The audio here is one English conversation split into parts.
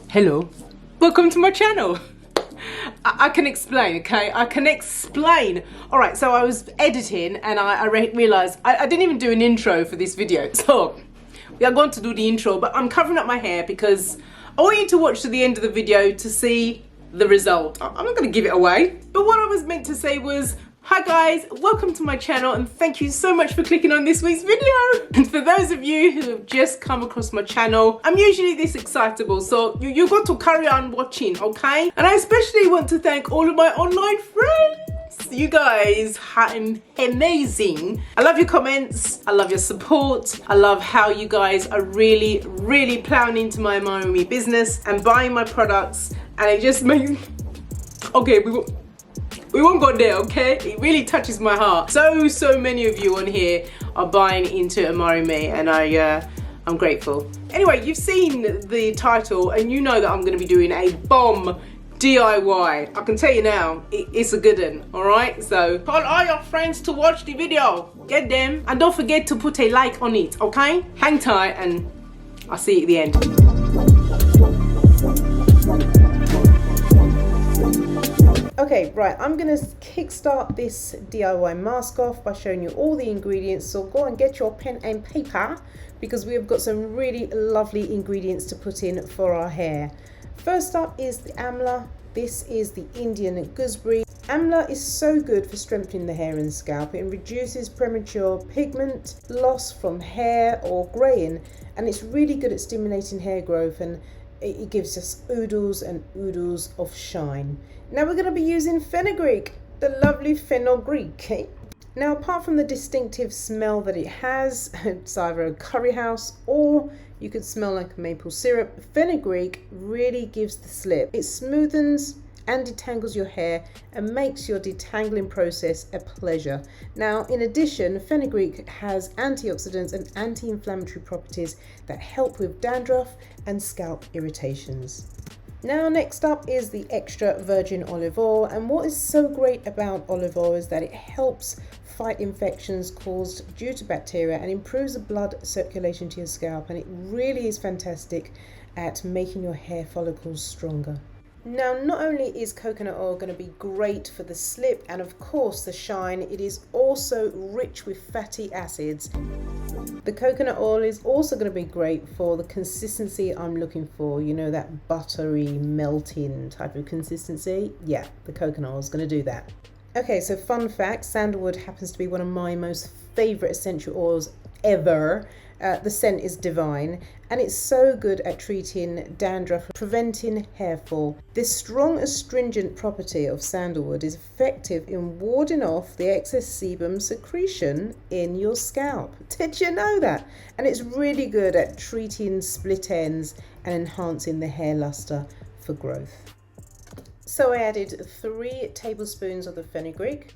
Hello, welcome to my channel. I can explain, okay? I can explain. All right, so I was editing and I realized I didn't even do an intro for this video. So we are going to do the intro, but I'm covering up my hair because I want you to watch to the end of the video to see the result. I'm not going to give it away, but what I was meant to say was, hi guys, welcome to my channel and thank you so much for clicking on this week's video. And for those of you who have just come across my channel, I'm usually this excitable, so you got to carry on watching, okay? And I especially want to thank all of my online friends. You guys are amazing. I love your comments, I love your support, I love how you guys are really plowing into my Miami business and buying my products, and it just makes, okay, we won't go there, okay? It really touches my heart. So many of you on here are buying into Amari Me, and I'm grateful. Anyway, you've seen the title and you know that I'm gonna be doing a bomb DIY. I can tell you now, it's a good one, all right? So call all your friends to watch the video. Get them, and don't forget to put a like on it, okay? Hang tight and I'll see you at the end. Okay, right, I'm gonna kickstart this DIY mask off by showing you all the ingredients. So go and get your pen and paper because we have got some really lovely ingredients to put in for our hair. First up is the amla. This is the Indian gooseberry. Amla is so good for strengthening the hair and scalp. It reduces premature pigment loss from hair or graying, and it's really good at stimulating hair growth, and it gives us oodles and oodles of shine. Now we're going to be using fenugreek, the lovely fenugreek. Now, apart from the distinctive smell that it has, it's either a curry house or you could smell like maple syrup. Fenugreek really gives the slip. It smoothens and detangles your hair and makes your detangling process a pleasure. Now, in addition, fenugreek has antioxidants and anti-inflammatory properties that help with dandruff and scalp irritations. Now, next up is the extra virgin olive oil, and what is so great about olive oil is that it helps fight infections caused due to bacteria and improves the blood circulation to your scalp, and it really is fantastic at making your hair follicles stronger. Now, not only is coconut oil going to be great for the slip and of course the shine, it is also rich with fatty acids. The coconut oil is also going to be great for the consistency I'm looking for, you know, that buttery melting type of consistency. Yeah, the coconut oil is going to do that. Okay, so fun fact, sandalwood happens to be one of my most favorite essential oils ever. The scent is divine, and it's so good at treating dandruff, preventing hair fall. This strong astringent property of sandalwood is effective in warding off the excess sebum secretion in your scalp. Did you know that? And it's really good at treating split ends and enhancing the hair luster for growth. So I added 3 tablespoons of the fenugreek.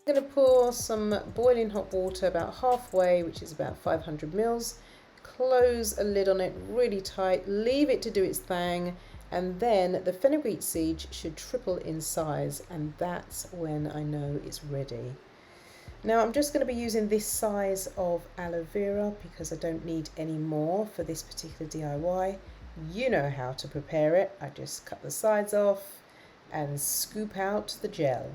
I'm going to pour some boiling hot water about halfway, which is about 500 mils. Close a lid on it really tight, leave it to do its thing, and then the fenugreek seeds should triple in size, and that's when I know it's ready. Now I'm just going to be using this size of aloe vera because I don't need any more for this particular DIY. You know how to prepare it. I just cut the sides off and scoop out the gel.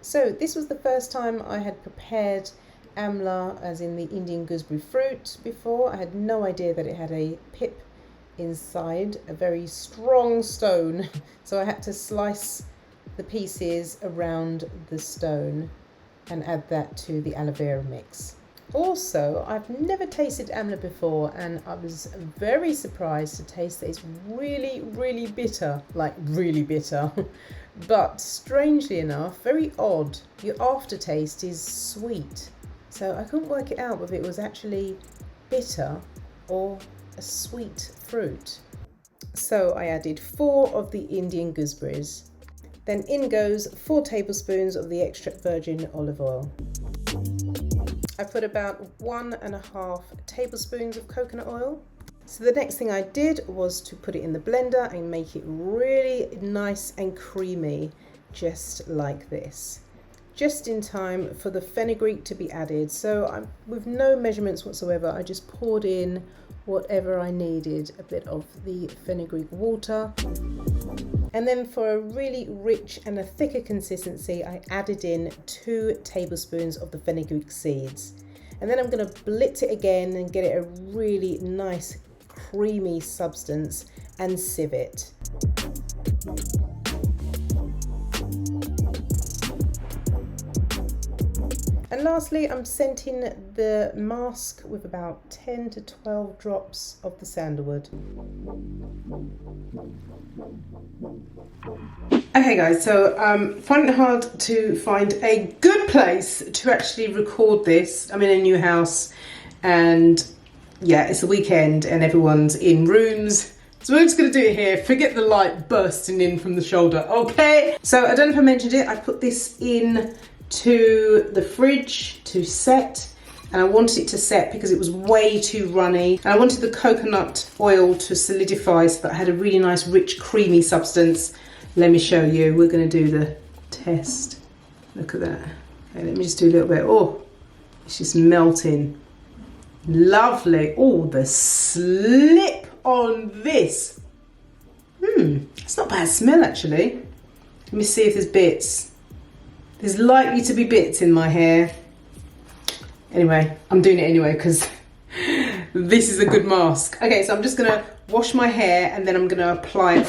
So this was the first time I had prepared amla, as in the Indian gooseberry fruit, before. I had no idea that it had a pip inside, a very strong stone, so I had to slice the pieces around the stone and add that to the aloe vera mix. Also, I've never tasted amla before, and I was very surprised to taste that it's really bitter, like really bitter. But strangely enough, very odd, your aftertaste is sweet. So I couldn't work it out whether it was actually bitter or a sweet fruit. So I added 4 of the Indian gooseberries. Then in goes 4 tablespoons of the extra virgin olive oil. I put about 1.5 tablespoons of coconut oil. So the next thing I did was to put it in the blender and make it really nice and creamy, just like this. just in time for the fenugreek to be added. So with no measurements whatsoever, I just poured in whatever I needed, a bit of the fenugreek water. And then for a really rich and a thicker consistency, I added in 2 tablespoons of the fenugreek seeds. And then I'm going to blitz it again and get it a really nice creamy substance and sieve it. And lastly, I'm scenting the mask with about 10 to 12 drops of the sandalwood. Okay guys, so finding it hard to find a good place to actually record this. I'm in a new house and yeah, it's the weekend and everyone's in rooms. So we're just going to do it here. Forget the light bursting in from the shoulder, okay? So I don't know if I mentioned it, I put this in to the fridge to set, and I wanted it to set because it was way too runny, and I wanted the coconut oil to solidify so that I had a really nice rich creamy substance. Let me show you. We're going to do the test. Look at that. Okay, let me just do a little bit. Oh, it's just melting. Lovely. Oh, the slip on this. It's not a bad smell actually. Let me see if there's bits. There's likely to be bits in my hair. Anyway, I'm doing it anyway because this is a good mask. Okay, so I'm just gonna wash my hair and then I'm gonna apply it.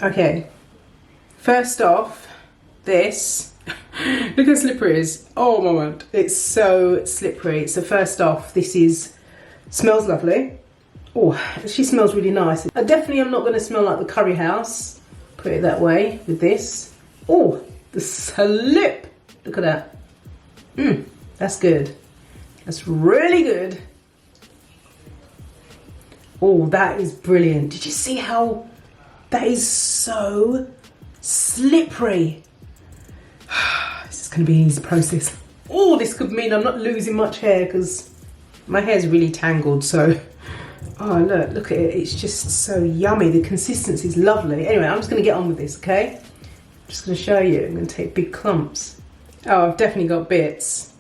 Okay, first off, this, look how slippery it is. Oh my word, it's so slippery. So first off, smells lovely. Oh, she smells really nice. I definitely am not going to smell like the curry house, put it that way with this. Oh, the slip, look at that. That's good. That's really good. Oh, that is brilliant. Did you see how that is so slippery? This is going to be an easy process. Oh, this could mean I'm not losing much hair because my hair is really tangled. So, oh look at it. It's just so yummy. The consistency is lovely. Anyway, I'm just going to get on with this, okay? I'm just going to show you. I'm going to take big clumps. Oh, I've definitely got bits.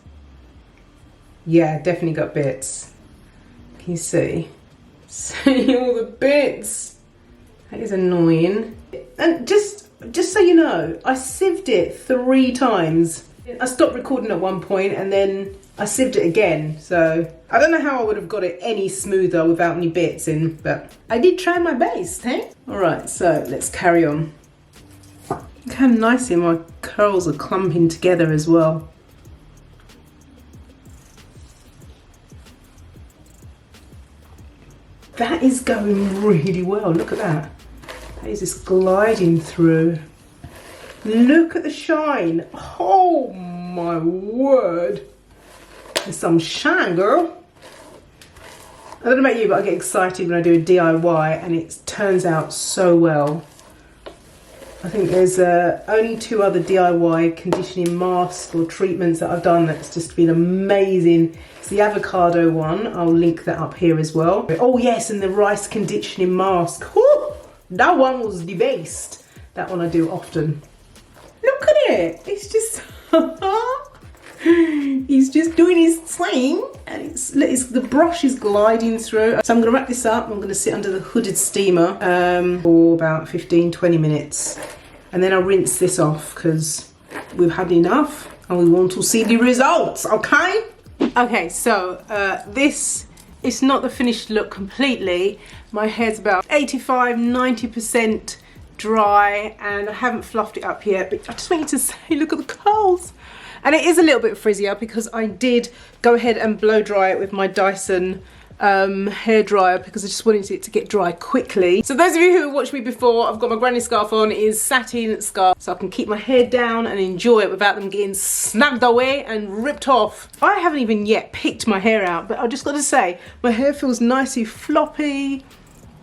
Yeah, definitely got bits. Can you see? See all the bits? That is annoying. And just so you know, I sieved it 3 times. I stopped recording at one point and then I sieved it again. So I don't know how I would have got it any smoother without any bits in, but I did try my best, eh? All right, so let's carry on. Look how nicely my curls are clumping together as well. That is going really well. Look at that. That is just gliding through. Look at the shine. Oh my word. There's some shine, girl. I don't know about you, but I get excited when I do a DIY and it turns out so well. I think there's only 2 other DIY conditioning masks or treatments that I've done that's just been amazing. It's the avocado one. I'll link that up here as well. Oh yes, and the rice conditioning mask. Whew, that one was the best. That one I do often. Look at it. It's just... He's just doing his thing, and the brush is gliding through. So I'm going to wrap this up. I'm going to sit under the hooded steamer for about 15-20 minutes, and then I'll rinse this off because we've had enough and we want to see the results. Okay. Okay, so this is not the finished look completely. My hair's about 85-90% dry, and I haven't fluffed it up yet, but I just want you to say, look at the curls. And it is a little bit frizzier because I did go ahead and blow dry it with my Dyson hair dryer because I just wanted it to get dry quickly. So those of you who watched me before, I've got my granny scarf on. It is satin scarf, so I can keep my hair down and enjoy it without them getting snagged away and ripped off. I haven't even yet picked my hair out, but I just got to say, my hair feels nicely floppy.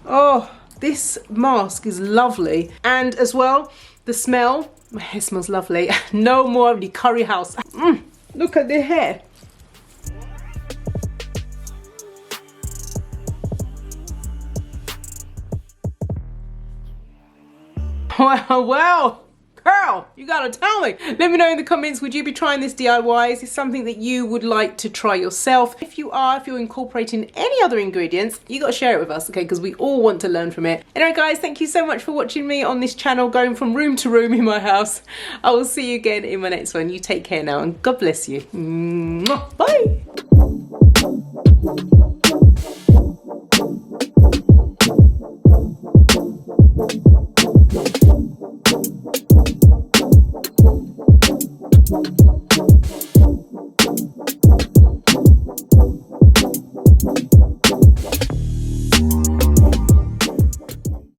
Oh, this mask is lovely. And as well, the smell, my hair smells lovely. No more of the curry house. Look at the hair. Well, girl, you gotta tell me. Let me know in the comments, would you be trying this DIY? Is this something that you would like to try yourself? If you are, if you're incorporating any other ingredients, you gotta share it with us, okay? Because we all want to learn from it. Anyway, guys, thank you so much for watching me on this channel, going from room to room in my house. I will see you again in my next one. You take care now, and God bless you. Bye. Thank you.